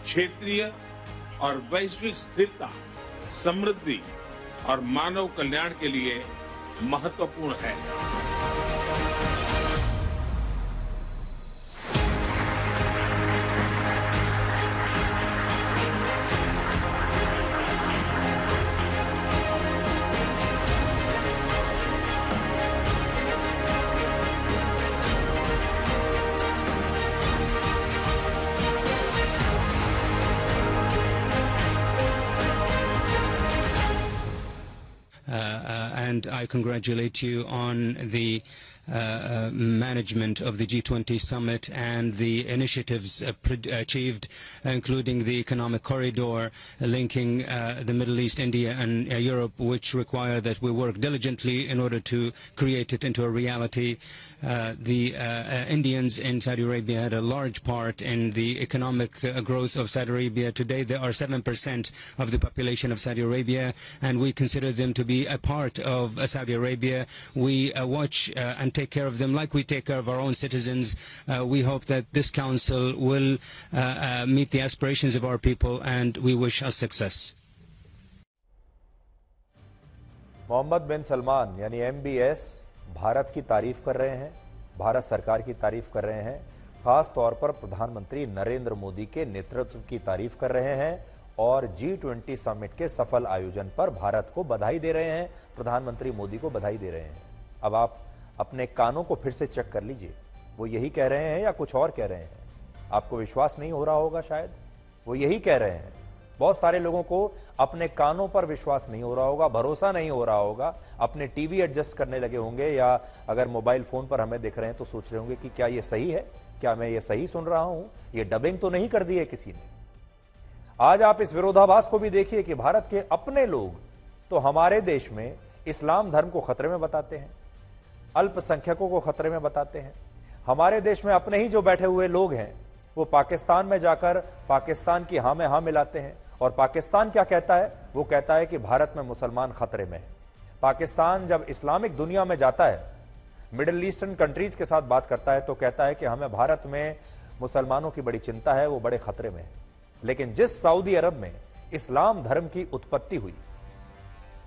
क्षेत्रीय और वैश्विक स्थिरता, समृद्धि और मानव कल्याण के लिए महत्वपूर्ण है। And I congratulate you on the management of the G20 summit and the initiatives achieved, including the economic corridor linking the Middle East, India and Europe, which require that we work diligently in order to create it into a reality. The Indians in Saudi Arabia had a large part in the economic growth of Saudi Arabia. Today they are 7% of the population of Saudi Arabia, and we consider them to be a part of Saudi Arabia. We watch and take care of them like we take care of our own citizens. We hope that this council will meet the aspirations of our people, and we wish us success. Mohammad बिन सलमान यानी MBS भारत की तारीफ कर रहे हैं, भारत सरकार की तारीफ कर रहे हैं, खास तौर पर प्रधानमंत्री नरेंद्र मोदी के नेतृत्व की तारीफ कर रहे हैं और G20 समिट के सफल आयोजन पर भारत को बधाई दे रहे हैं, प्रधानमंत्री मोदी को बधाई दे रहे हैं। अब आप अपने कानों को फिर से चेक कर लीजिए, वो यही कह रहे हैं या कुछ और कह रहे हैं? आपको विश्वास नहीं हो रहा होगा, शायद वो यही कह रहे हैं। बहुत सारे लोगों को अपने कानों पर विश्वास नहीं हो रहा होगा, भरोसा नहीं हो रहा होगा, अपने टीवी एडजस्ट करने लगे होंगे या अगर मोबाइल फोन पर हमें देख रहे हैं तो सोच रहे होंगे कि क्या ये सही है, क्या मैं ये सही सुन रहा हूं, ये डबिंग तो नहीं कर दी है किसी ने। आज आप इस विरोधाभास को भी देखिए कि भारत के अपने लोग तो हमारे देश में इस्लाम धर्म को खतरे में बताते हैं, अल्पसंख्यकों को खतरे में बताते हैं। हमारे देश में अपने ही जो बैठे हुए लोग हैं वो पाकिस्तान में जाकर पाकिस्तान की हाँ में हाँ मिलाते हैं और पाकिस्तान क्या कहता है? वो कहता है कि भारत में मुसलमान खतरे में है। पाकिस्तान जब इस्लामिक दुनिया में जाता है, मिडिल ईस्टर्न कंट्रीज के साथ बात करता है तो कहता है कि हमें भारत में मुसलमानों की बड़ी चिंता है, वो बड़े खतरे में है। लेकिन जिस सऊदी अरब में इस्लाम धर्म की उत्पत्ति हुई,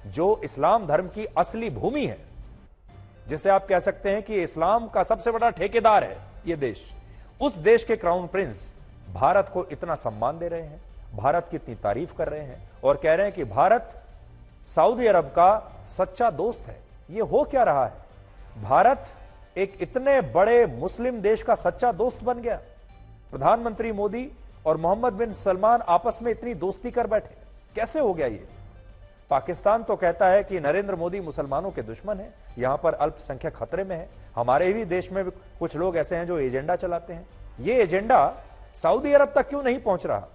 जो इस्लाम धर्म की असली भूमि है, जिसे आप कह सकते हैं कि इस्लाम का सबसे बड़ा ठेकेदार है यह देश, उस देश के क्राउन प्रिंस भारत को इतना सम्मान दे रहे हैं, भारत की इतनी तारीफ कर रहे हैं और कह रहे हैं कि भारत सऊदी अरब का सच्चा दोस्त है। यह हो क्या रहा है? भारत एक इतने बड़े मुस्लिम देश का सच्चा दोस्त बन गया। प्रधानमंत्री मोदी और मोहम्मद बिन सलमान आपस में इतनी दोस्ती कर बैठे, कैसे हो गया ये? पाकिस्तान तो कहता है कि नरेंद्र मोदी मुसलमानों के दुश्मन है, यहां पर अल्पसंख्यक खतरे में है। हमारे भी देश में कुछ लोग ऐसे हैं जो एजेंडा चलाते हैं। ये एजेंडा सऊदी अरब तक क्यों नहीं पहुंच रहा?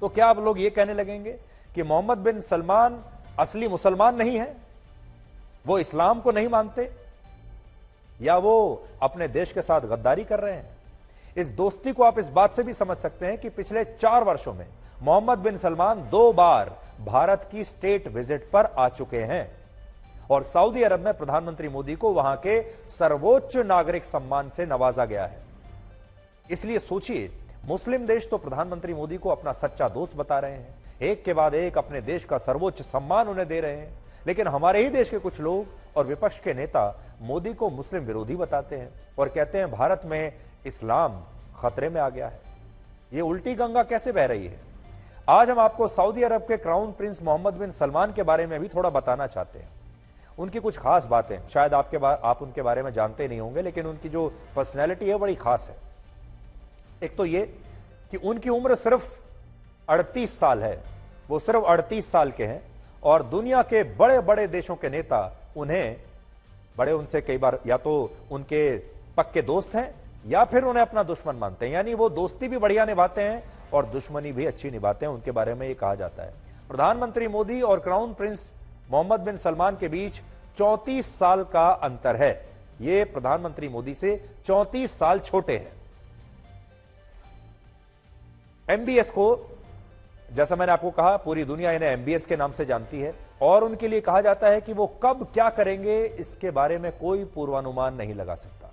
तो क्या आप लोग ये कहने लगेंगे कि मोहम्मद बिन सलमान असली मुसलमान नहीं है, वो इस्लाम को नहीं मानते, या वो अपने देश के साथ गद्दारी कर रहे हैं? इस दोस्ती को आप इस बात से भी समझ सकते हैं कि पिछले 4 वर्षों में मोहम्मद बिन सलमान 2 बार भारत की स्टेट विजिट पर आ चुके हैं और सऊदी अरब में प्रधानमंत्री मोदी को वहां के सर्वोच्च नागरिक सम्मान से नवाजा गया है। इसलिए सोचिए, मुस्लिम देश तो प्रधानमंत्री मोदी को अपना सच्चा दोस्त बता रहे हैं, एक के बाद एक अपने देश का सर्वोच्च सम्मान उन्हें दे रहे हैं, लेकिन हमारे ही देश के कुछ लोग और विपक्ष के नेता मोदी को मुस्लिम विरोधी बताते हैं और कहते हैं भारत में इस्लाम खतरे में आ गया है। यह उल्टी गंगा कैसे बह रही है? आज हम आपको सऊदी अरब के क्राउन प्रिंस मोहम्मद बिन सलमान के बारे में भी थोड़ा बताना चाहते हैं। उनकी कुछ खास बातें, शायद आप उनके बारे में जानते नहीं होंगे, लेकिन उनकी जो पर्सनैलिटी है बड़ी खास है। एक तो ये कि उनकी उम्र सिर्फ 38 साल है, वो सिर्फ 38 साल के हैं और दुनिया के बड़े बड़े देशों के नेता उनसे कई बार या तो उनके पक्के दोस्त हैं या फिर उन्हें अपना दुश्मन मानते हैं। यानी वो दोस्ती भी बढ़िया निभाते हैं और दुश्मनी भी अच्छी निभाते हैं, उनके बारे में ये कहा जाता है। प्रधानमंत्री मोदी और क्राउन प्रिंस मोहम्मद बिन सलमान के बीच 34 साल का अंतर है। ये प्रधानमंत्री मोदी से 34 साल छोटे हैं। MBS को, जैसा मैंने आपको कहा, पूरी दुनिया इन्हें MBS के नाम से जानती है और उनके लिए कहा जाता है कि वो कब क्या करेंगे इसके बारे में कोई पूर्वानुमान नहीं लगा सकता।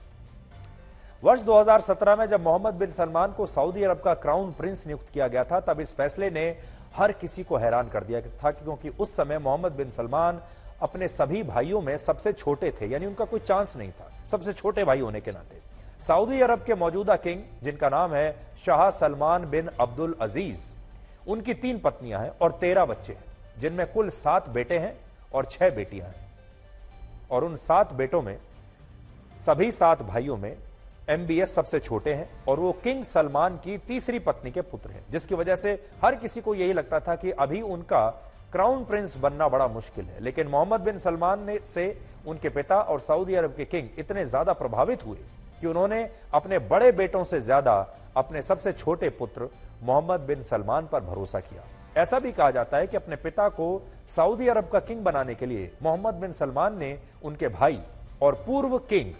वर्ष 2017 में जब मोहम्मद बिन सलमान को सऊदी अरब का क्राउन प्रिंस नियुक्त किया गया था, तब इस फैसले ने हर किसी को हैरान कर दिया था, क्योंकि उस समय मोहम्मद बिन सलमान अपने सभी भाइयों में सबसे छोटे थे, यानी उनका कोई चांस नहीं था, सबसे छोटे भाई होने के नाते। सऊदी अरब के मौजूदा किंग, जिनका नाम है शाह सलमान बिन अब्दुल अजीज, उनकी 3 पत्नियां हैं और 13 बच्चे हैं, जिनमें कुल 7 बेटे हैं और 6 बेटियां हैं। और उन 7 बेटों में सभी 7 भाइयों में MBS सबसे छोटे हैं और वो किंग सलमान की तीसरी पत्नी के पुत्र हैं, जिसकी वजह से हर किसी को यही लगता था कि अभी उनका क्राउन प्रिंस बनना बड़ा मुश्किल है। लेकिन मोहम्मद बिन सलमान से उनके पिता और सऊदी अरब के किंग इतने ज्यादा प्रभावित हुए कि उन्होंने अपने बड़े बेटों से ज्यादा अपने सबसे छोटे पुत्र मोहम्मद बिन सलमान पर भरोसा किया। ऐसा भी कहा जाता है कि अपने पिता को सऊदी अरब का किंग बनाने के लिए मोहम्मद बिन सलमान ने उनके भाई और पूर्व किंग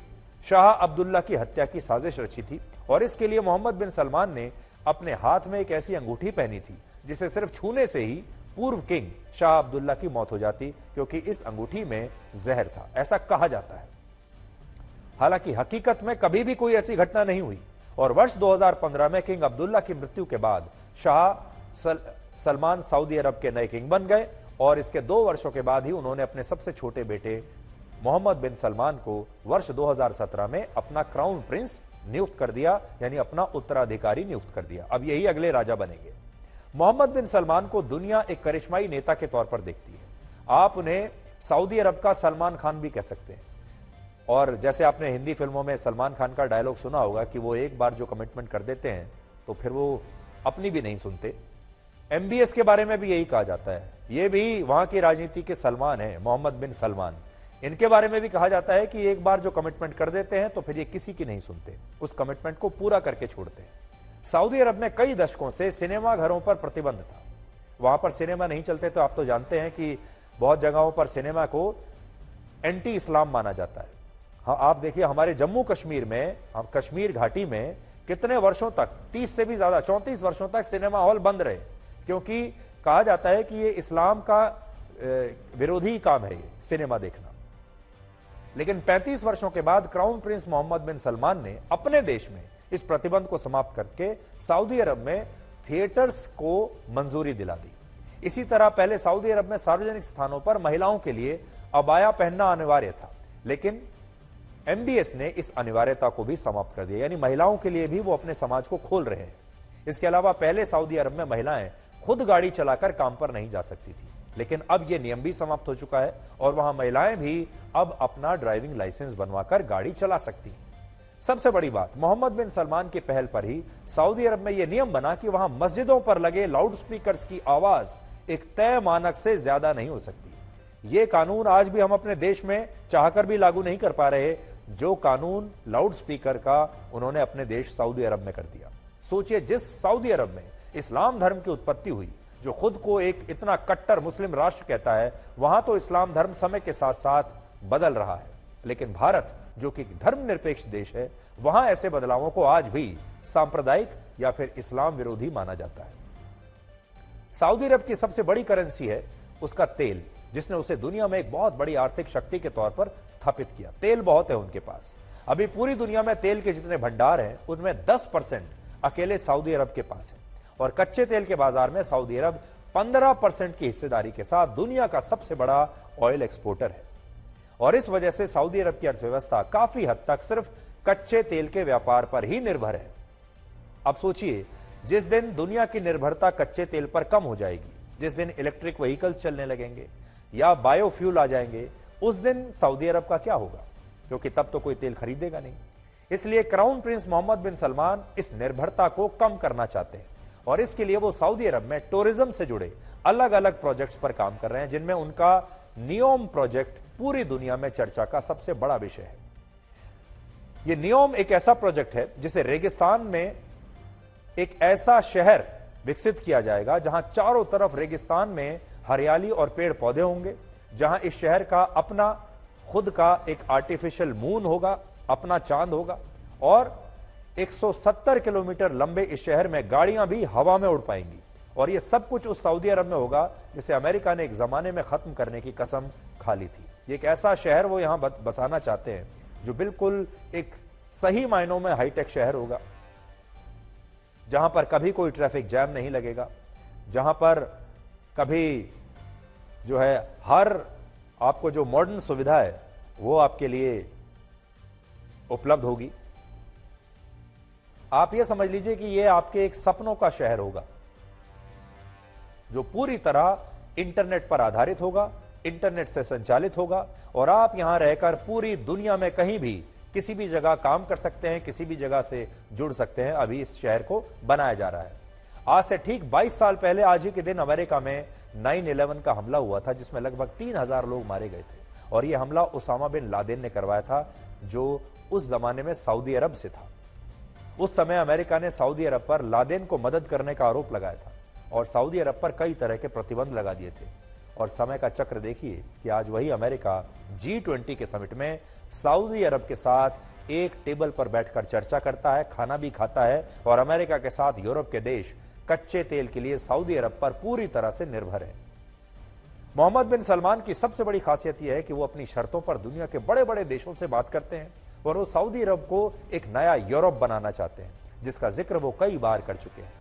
शाह अब्दुल्ला की हत्या की साजिश रची थी, और इसके लिए मोहम्मद बिन सलमान ने अपने हाथ में एक ऐसी अंगूठी पहनी थी जिसे सिर्फ छूने से ही पूर्व किंग शाह अब्दुल्ला की मौत हो जाती, क्योंकि इस अंगूठी में जहर था, ऐसा कहा जाता है। हालांकि हकीकत में कभी भी कोई ऐसी घटना नहीं हुई, और वर्ष 2015 में किंग अब्दुल्ला की मृत्यु के बाद शाह सलमान सऊदी अरब के नए किंग बन गए, और इसके 2 वर्षों के बाद ही उन्होंने अपने सबसे छोटे बेटे मोहम्मद बिन सलमान को वर्ष 2017 में अपना क्राउन प्रिंस नियुक्त कर दिया, यानी अपना उत्तराधिकारी नियुक्त कर दिया। अब यही अगले राजा बनेंगे। मोहम्मद बिन सलमान को दुनिया एक करिश्माई नेता के तौर पर देखती है। आप उन्हें सऊदी अरब का सलमान खान भी कह सकते हैं। और जैसे आपने हिंदी फिल्मों में सलमान खान का डायलॉग सुना होगा कि वो एक बार जो कमिटमेंट कर देते हैं तो फिर वो अपनी भी नहीं सुनते। MBS के बारे में भी यही कहा जाता है, ये भी वहां की राजनीति के सलमान है, मोहम्मद बिन सलमान। इनके बारे में भी कहा जाता है कि एक बार जो कमिटमेंट कर देते हैं तो फिर ये किसी की नहीं सुनते, उस कमिटमेंट को पूरा करके छोड़ते हैं। सऊदी अरब में कई दशकों से सिनेमा घरों पर प्रतिबंध था, वहां पर सिनेमा नहीं चलते। तो आप तो जानते हैं कि बहुत जगहों पर सिनेमा को एंटी इस्लाम माना जाता है। हाँ, आप देखिए हमारे जम्मू कश्मीर में, कश्मीर घाटी में कितने वर्षों तक, 30 से भी ज्यादा 34 वर्षों तक सिनेमा हॉल बंद रहे, क्योंकि कहा जाता है कि ये इस्लाम का विरोधी काम है ये सिनेमा देखना। लेकिन 35 वर्षों के बाद क्राउन प्रिंस मोहम्मद बिन सलमान ने अपने देश में इस प्रतिबंध को समाप्त करके सऊदी अरब में थिएटर्स को मंजूरी दिला दी। इसी तरह पहले सऊदी अरब में सार्वजनिक स्थानों पर महिलाओं के लिए अबाया पहनना अनिवार्य था, लेकिन MBS ने इस अनिवार्यता को भी समाप्त कर दिया, यानी महिलाओं के लिए भी वो अपने समाज को खोल रहे हैं। इसके अलावा पहले सऊदी अरब में महिलाएं खुद गाड़ी चलाकर काम पर नहीं जा सकती थी, लेकिन अब यह नियम भी समाप्त हो चुका है और वहां महिलाएं भी अब अपना ड्राइविंग लाइसेंस बनवाकर गाड़ी चला सकती हैं। सबसे बड़ी बात, मोहम्मद बिन सलमान की पहल पर ही सऊदी अरब में यह नियम बना कि वहां मस्जिदों पर लगे लाउड स्पीकर्स की आवाज एक तय मानक से ज्यादा नहीं हो सकती। यह कानून आज भी हम अपने देश में चाहकर भी लागू नहीं कर पा रहे, जो कानून लाउड स्पीकर का उन्होंने अपने देश सऊदी अरब में कर दिया। सोचिए, जिस सऊदी अरब में इस्लाम धर्म की उत्पत्ति हुई, जो खुद को एक इतना कट्टर मुस्लिम राष्ट्र कहता है, वहां तो इस्लाम धर्म समय के साथ साथ बदल रहा है। लेकिन भारत, जो कि धर्मनिरपेक्ष देश है, वहां ऐसे बदलावों को आज भी सांप्रदायिक या फिर इस्लाम विरोधी माना जाता है। सऊदी अरब की सबसे बड़ी करेंसी है उसका तेल, जिसने उसे दुनिया में एक बहुत बड़ी आर्थिक शक्ति के तौर पर स्थापित किया। तेल बहुत है उनके पास। अभी पूरी दुनिया में तेल के जितने भंडार हैं, उनमें 10% अकेले सऊदी अरब के पास है, और कच्चे तेल के बाजार में सऊदी अरब 15% की हिस्सेदारी के साथ दुनिया का सबसे बड़ा ऑयल एक्सपोर्टर है। और इस वजह से सऊदी अरब की अर्थव्यवस्था काफी हद तक सिर्फ कच्चे तेल के व्यापार पर ही निर्भर है। अब सोचिए, जिस दिन दुनिया की निर्भरता कच्चे तेल पर कम हो जाएगी, जिस दिन इलेक्ट्रिक व्हीकल्स चलने लगेंगे या बायोफ्यूल आ जाएंगे, उस दिन सऊदी अरब का क्या होगा, क्योंकि तब तो कोई तेल खरीदेगा नहीं। इसलिए क्राउन प्रिंस मोहम्मद बिन सलमान इस निर्भरता को कम करना चाहते हैं, और इसके लिए वो सऊदी अरब में टूरिज्म से जुड़े अलग अलग प्रोजेक्ट्स पर काम कर रहे हैं, जिनमें उनका नियोम प्रोजेक्ट पूरी दुनिया में चर्चा का सबसे बड़ा विषय है। यह नियोम एक ऐसा प्रोजेक्ट है जिसे रेगिस्तान में एक ऐसा शहर विकसित किया जाएगा जहां चारों तरफ रेगिस्तान में हरियाली और पेड़ पौधे होंगे, जहां इस शहर का अपना खुद का एक आर्टिफिशियल मून होगा, अपना चांद होगा, और 170 किलोमीटर लंबे इस शहर में गाड़ियां भी हवा में उड़ पाएंगी। और यह सब कुछ उस सऊदी अरब में होगा जिसे अमेरिका ने एक जमाने में खत्म करने की कसम खा ली थी। एक ऐसा शहर वो यहां बसाना चाहते हैं जो बिल्कुल एक सही मायनों में हाईटेक शहर होगा, जहां पर कभी कोई ट्रैफिक जैम नहीं लगेगा, जहां पर कभी जो है हर आपको जो मॉडर्न सुविधा है वो आपके लिए उपलब्ध होगी। आप ये समझ लीजिए कि ये आपके एक सपनों का शहर होगा जो पूरी तरह इंटरनेट पर आधारित होगा, इंटरनेट से संचालित होगा और आप यहां रहकर पूरी दुनिया में कहीं भी किसी भी जगह काम कर सकते हैं, किसी भी जगह से जुड़ सकते हैं। अभी इस शहर को बनाया जा रहा है। आज से ठीक 22 साल पहले आज ही के दिन अमेरिका में 9/11 का हमला हुआ था जिसमें लगभग 3000 लोग मारे गए थे और यह हमला उसामा बिन लादेन ने करवाया था जो उस जमाने में सऊदी अरब से था। उस समय अमेरिका ने सऊदी अरब पर लादेन को मदद करने का आरोप लगाया था और सऊदी अरब पर कई तरह के प्रतिबंध लगा दिए थे। और समय का चक्र देखिए कि आज वही अमेरिका G20 के समिट में सऊदी अरब के साथ एक टेबल पर बैठकर चर्चा करता है, खाना भी खाता है और अमेरिका के साथ यूरोप के देश कच्चे तेल के लिए सऊदी अरब पर पूरी तरह से निर्भर है। मोहम्मद बिन सलमान की सबसे बड़ी खासियत यह है कि वो अपनी शर्तों पर दुनिया के बड़े बड़े देशों से बात करते हैं और वो सऊदी अरब को एक नया यूरोप बनाना चाहते हैं जिसका जिक्र वो कई बार कर चुके हैं।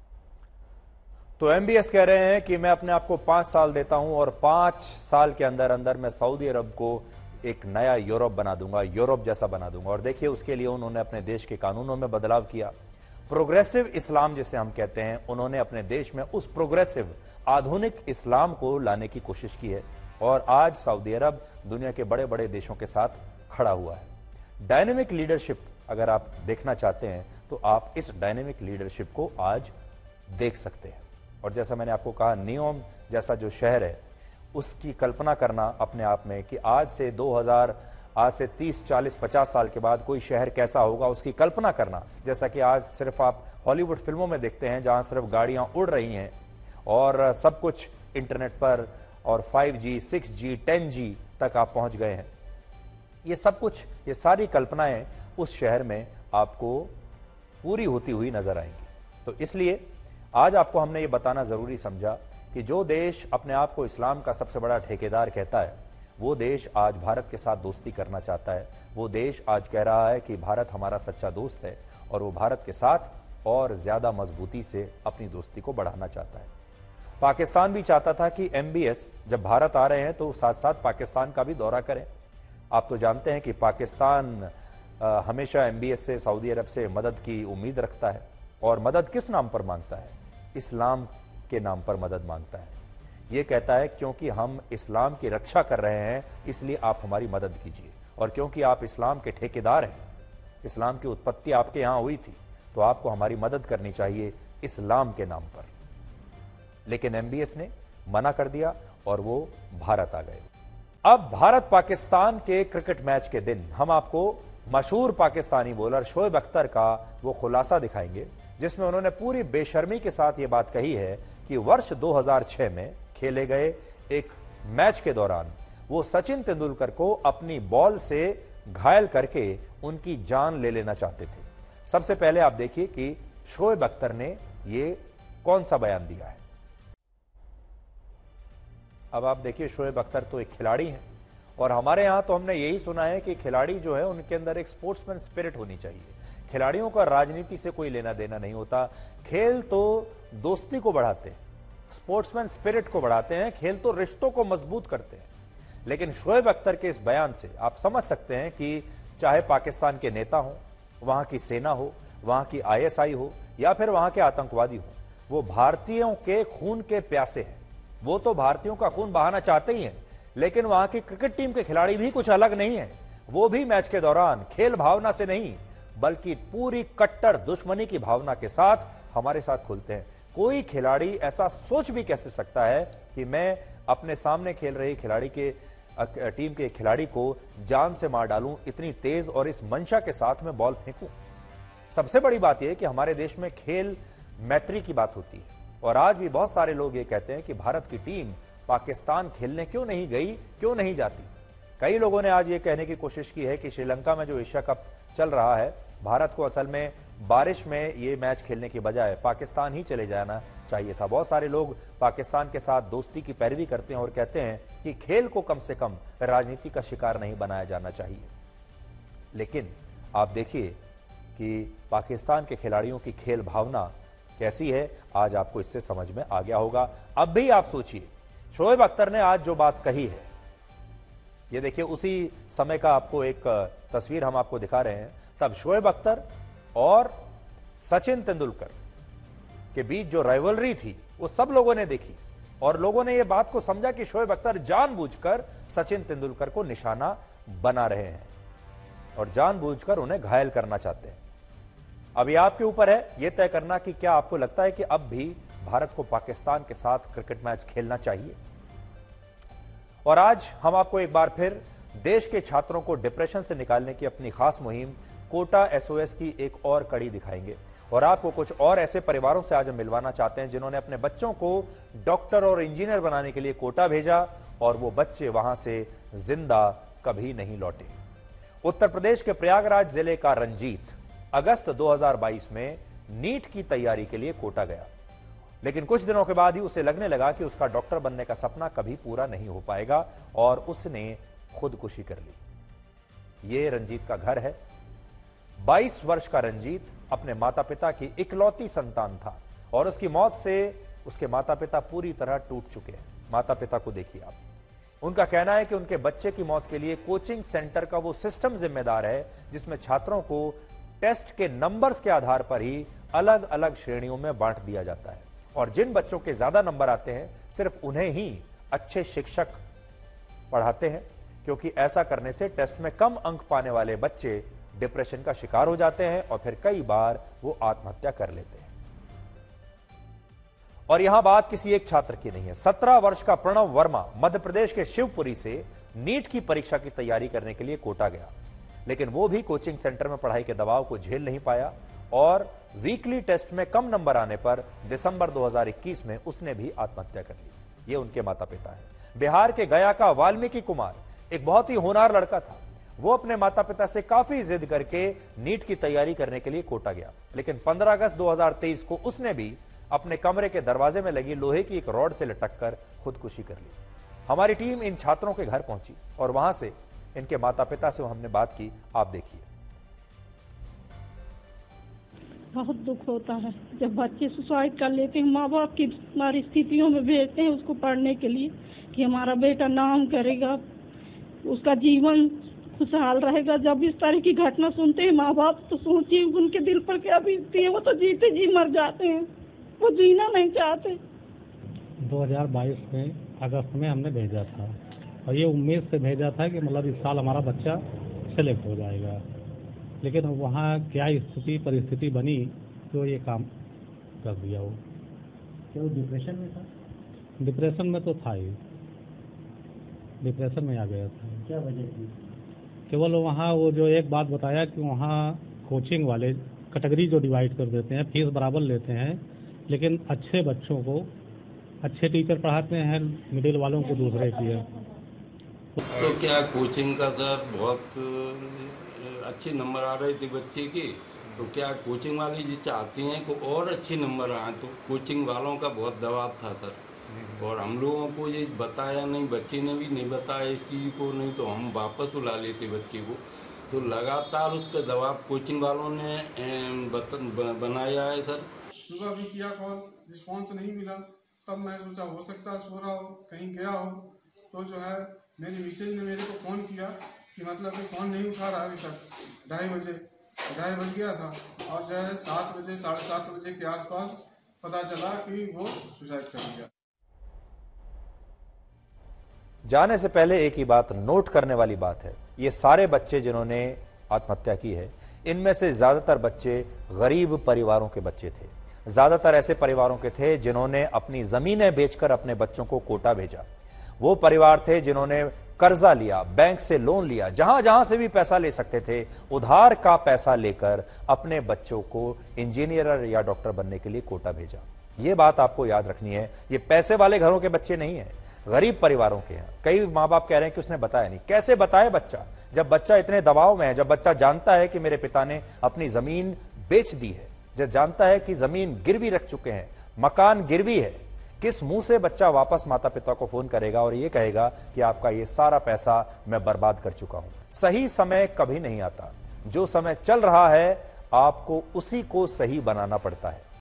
तो MBS कह रहे हैं कि मैं अपने आप को 5 साल देता हूं और 5 साल के अंदर अंदर मैं सऊदी अरब को एक नया यूरोप बना दूंगा, यूरोप जैसा बना दूंगा। और देखिए उसके लिए उन्होंने अपने देश के कानूनों में बदलाव किया। प्रोग्रेसिव इस्लाम जिसे हम कहते हैं, उन्होंने अपने देश में उस प्रोग्रेसिव आधुनिक इस्लाम को लाने की कोशिश की है और आज सऊदी अरब दुनिया के बड़े बड़े देशों के साथ खड़ा हुआ है। डायनेमिक लीडरशिप अगर आप देखना चाहते हैं तो आप इस डायनेमिक लीडरशिप को आज देख सकते हैं। और जैसा मैंने आपको कहा, नियोम जैसा जो शहर है उसकी कल्पना करना अपने आप में कि आज से 30, 40, 50 साल के बाद कोई शहर कैसा होगा उसकी कल्पना करना, जैसा कि आज सिर्फ आप हॉलीवुड फिल्मों में देखते हैं जहां सिर्फ गाड़ियां उड़ रही हैं और सब कुछ इंटरनेट पर और 5G, 6G, 10G तक आप पहुंच गए हैं। ये सब कुछ, ये सारी कल्पनाएं उस शहर में आपको पूरी होती हुई नजर आएंगी। तो इसलिए आज आपको हमने ये बताना जरूरी समझा कि जो देश अपने आप को इस्लाम का सबसे बड़ा ठेकेदार कहता है वो देश आज भारत के साथ दोस्ती करना चाहता है। वो देश आज कह रहा है कि भारत हमारा सच्चा दोस्त है और वो भारत के साथ और ज्यादा मजबूती से अपनी दोस्ती को बढ़ाना चाहता है। पाकिस्तान भी चाहता था कि MBS जब भारत आ रहे हैं तो साथ साथ पाकिस्तान का भी दौरा करें। आप तो जानते हैं कि पाकिस्तान हमेशा MBS से, सऊदी अरब से मदद की उम्मीद रखता है और मदद किस नाम पर मांगता है? इस्लाम के नाम पर मदद मांगता है। यह कहता है क्योंकि हम इस्लाम की रक्षा कर रहे हैं इसलिए आप हमारी मदद कीजिए और क्योंकि आप इस्लाम के ठेकेदार हैं, इस्लाम की उत्पत्ति आपके यहां हुई थी तो आपको हमारी मदद करनी चाहिए इस्लाम के नाम पर। लेकिन MBS ने मना कर दिया और वो भारत आ गए। अब भारत पाकिस्तान के क्रिकेट मैच के दिन हम आपको मशहूर पाकिस्तानी बॉलर शोएब अख्तर का वो खुलासा दिखाएंगे जिसमें उन्होंने पूरी बेशर्मी के साथ ये बात कही है कि वर्ष 2006 में खेले गए एक मैच के दौरान वो सचिन तेंदुलकर को अपनी बॉल से घायल करके उनकी जान ले लेना चाहते थे। सबसे पहले आप देखिए कि शोएब अख्तर ने ये कौन सा बयान दिया है। अब आप देखिए, शोएब अख्तर तो एक खिलाड़ी हैं और हमारे यहां तो हमने यही सुना है कि खिलाड़ी जो है उनके अंदर एक स्पोर्ट्समैन स्पिरिट होनी चाहिए। खिलाड़ियों का राजनीति से कोई लेना देना नहीं होता। खेल तो दोस्ती को बढ़ाते हैं, स्पोर्ट्समैन स्पिरिट को बढ़ाते हैं, खेल तो रिश्तों को मजबूत करते हैं। लेकिन शोएब अख्तर के इस बयान से आप समझ सकते हैं कि चाहे पाकिस्तान के नेता हो, वहां की सेना हो, वहां की ISI हो या फिर वहां के आतंकवादी हो, वो भारतीयों के खून के प्यासे हैं। वो तो भारतीयों का खून बहाना चाहते ही हैं, लेकिन वहां की क्रिकेट टीम के खिलाड़ी भी कुछ अलग नहीं है। वो भी मैच के दौरान खेल भावना से नहीं बल्कि पूरी कट्टर दुश्मनी की भावना के साथ हमारे साथ खुलते हैं। कोई खिलाड़ी ऐसा सोच भी कैसे सकता है कि मैं अपने सामने खेल रही खिलाड़ी के टीम के खिलाड़ी को जान से मार डालूं, इतनी तेज और इस मंशा के साथ में बॉल फेंकूं। सबसे बड़ी बात यह है कि हमारे देश में खेल मैत्री की बात होती है और आज भी बहुत सारे लोग ये कहते हैं कि भारत की टीम पाकिस्तान खेलने क्यों नहीं गई, क्यों नहीं जाती। कई लोगों ने आज ये कहने की कोशिश की है कि श्रीलंका में जो एशिया कप चल रहा है, भारत को असल में बारिश में ये मैच खेलने की बजाय पाकिस्तान ही चले जाना चाहिए था। बहुत सारे लोग पाकिस्तान के साथ दोस्ती की पैरवी करते हैं और कहते हैं कि खेल को कम से कम राजनीति का शिकार नहीं बनाया जाना चाहिए। लेकिन आप देखिए कि पाकिस्तान के खिलाड़ियों की खेल भावना कैसी है, आज आपको इससे समझ में आ गया होगा। अब भी आप सोचिए शोएब अख्तर ने आज जो बात कही है, ये देखिए उसी समय का आपको एक तस्वीर हम आपको दिखा रहे हैं। तब शोएब अख्तर और सचिन तेंदुलकर के बीच जो राइवलरी थी वो सब लोगों ने देखी और लोगों ने ये बात को समझा कि शोएब अख्तर जानबूझकर सचिन तेंदुलकर को निशाना बना रहे हैं और जानबूझकर उन्हें घायल करना चाहते हैं। अभी आपके ऊपर है यह तय करना कि क्या आपको लगता है कि अब भी भारत को पाकिस्तान के साथ क्रिकेट मैच खेलना चाहिए। और आज हम आपको एक बार फिर देश के छात्रों को डिप्रेशन से निकालने की अपनी खास मुहिम कोटा एसओएस की एक और कड़ी दिखाएंगे और आपको कुछ और ऐसे परिवारों से आज हम मिलवाना चाहते हैं जिन्होंने अपने बच्चों को डॉक्टर और इंजीनियर बनाने के लिए कोटा भेजा और वो बच्चे वहां से जिंदा कभी नहीं लौटे। उत्तर प्रदेश के प्रयागराज जिले का रंजीत अगस्त 2022 में नीट की तैयारी के लिए कोटा गया, लेकिन कुछ दिनों के बाद ही उसे लगने लगा कि उसका डॉक्टर बनने का सपना कभी पूरा नहीं हो पाएगा और उसने खुदकुशी कर ली। ये रंजीत का घर है। 22 वर्ष का रंजीत अपने माता पिता की इकलौती संतान था और उसकी मौत से उसके माता पिता पूरी तरह टूट चुके हैं। माता पिता को देखिए आप, उनका कहना है कि उनके बच्चे की मौत के लिए कोचिंग सेंटर का वो सिस्टम जिम्मेदार है जिसमें छात्रों को टेस्ट के नंबर्स के आधार पर ही अलग अलग श्रेणियों में बांट दिया जाता है और जिन बच्चों के ज्यादा नंबर आते हैं सिर्फ उन्हें ही अच्छे शिक्षक पढ़ाते हैं, क्योंकि ऐसा करने से टेस्ट में कम अंक पाने वाले बच्चे डिप्रेशन का शिकार हो जाते हैं और फिर कई बार वो आत्महत्या कर लेते हैं। और यहां बात किसी एक छात्र की नहीं है। 17 वर्ष का प्रणव वर्मा मध्य प्रदेश के शिवपुरी से नीट की परीक्षा की तैयारी करने के लिए कोटा गया, लेकिन वो भी कोचिंग सेंटर में पढ़ाई के दबाव को झेल नहीं पाया और वीकली टेस्ट में कम नंबर आने पर दिसंबर 2021 में उसने भी आत्महत्या कर ली। ये उनके माता पिता हैं। बिहार के गया का वाल्मीकि कुमार एक बहुत ही होनहार लड़का था। वो अपने माता पिता से काफी जिद करके नीट की तैयारी करने के लिए कोटा गया, लेकिन 15 अगस्त 2023 को उसने भी अपने कमरे के दरवाजे में लगी लोहे की एक रॉड से लटक कर खुदकुशी कर ली। हमारी टीम इन छात्रों के घर पहुंची और वहां से इनके माता पिता से हमने बात की। आप देखिए। बहुत दुख होता है जब बच्चे सुसाइड कर लेते हैं। माँ बाप की परिस्थितियों में भेजते हैं उसको पढ़ने के लिए कि हमारा बेटा नाम करेगा, उसका जीवन खुशहाल रहेगा। जब इस तरह की घटना सुनते हैं माँ बाप तो सोचिए उनके दिल पर क्या बीतती है। वो तो जीते जी मर जाते हैं, वो जीना नहीं चाहते। 2022 में अगस्त में हमने भेजा था और ये उम्मीद से भेजा था कि मतलब इस साल हमारा बच्चा सेलेक्ट हो जाएगा, लेकिन वहाँ क्या स्थिति परिस्थिति बनी तो ये काम कर दिया। वो क्या वो डिप्रेशन में था? डिप्रेशन में तो था ही, डिप्रेशन में आ गया था। क्या वजह थी? केवल वहाँ वो जो एक बात बताया कि वहाँ कोचिंग वाले कैटेगरी जो डिवाइड कर देते हैं, फीस बराबर लेते हैं, लेकिन अच्छे बच्चों को अच्छे टीचर पढ़ाते हैं, मिडिल वालों को दूसरे टीचर। तो क्या कोचिंग का सर बहुत अच्छे नंबर आ रहे थे बच्चे की, तो क्या कोचिंग वाले जी चाहती हैं कि और अच्छे नंबर आए, तो कोचिंग वालों का बहुत दबाव था सर और हम लोगों को ये बताया नहीं, बच्चे ने भी नहीं बताया इस चीज़ को, नहीं तो हम वापस बुला लेते बच्चे को। तो लगातार उस पर दबाव कोचिंग वालों ने बनाया है सर। सुबह भी किया कॉल, रिस्पॉन्स नहीं मिला, तब मैं सोचा हो सकता है सो रहा हो, कहीं गया हो। तो जो है मेरी मिसेज ने मेरे को फ़ोन किया कि मतलब कि फ़ोन नहीं उठा रहा अभी तक। 2:30 बज गया था और जो है 7 बजे 7:30 बजे के आसपास पता चला कि वो सुसाइड कर लिया। जाने से पहले एक ही बात नोट करने वाली बात है, ये सारे बच्चे जिन्होंने आत्महत्या की है, इनमें से ज्यादातर बच्चे गरीब परिवारों के बच्चे थे। ज्यादातर ऐसे परिवारों के थे जिन्होंने अपनी जमीनें बेचकर अपने बच्चों को कोटा भेजा। वो परिवार थे जिन्होंने कर्जा लिया, बैंक से लोन लिया, जहां जहां से भी पैसा ले सकते थे उधार का पैसा लेकर अपने बच्चों को इंजीनियर या डॉक्टर बनने के लिए कोटा भेजा। ये बात आपको याद रखनी है। ये पैसे वाले घरों के बच्चे नहीं है, गरीब परिवारों के हैं। कई माँ बाप कह रहे हैं कि उसने बताया नहीं। कैसे बताए बच्चा, जब बच्चा इतने दबाव में है, जब बच्चा जानता है कि मेरे पिता ने अपनी जमीन बेच दी है, जब जानता है कि जमीन गिरवी रख चुके हैं, मकान गिरवी है, किस मुंह से बच्चा वापस माता पिता को फोन करेगा और ये कहेगा कि आपका ये सारा पैसा मैं बर्बाद कर चुका हूं। सही समय कभी नहीं आता, जो समय चल रहा है आपको उसी को सही बनाना पड़ता है।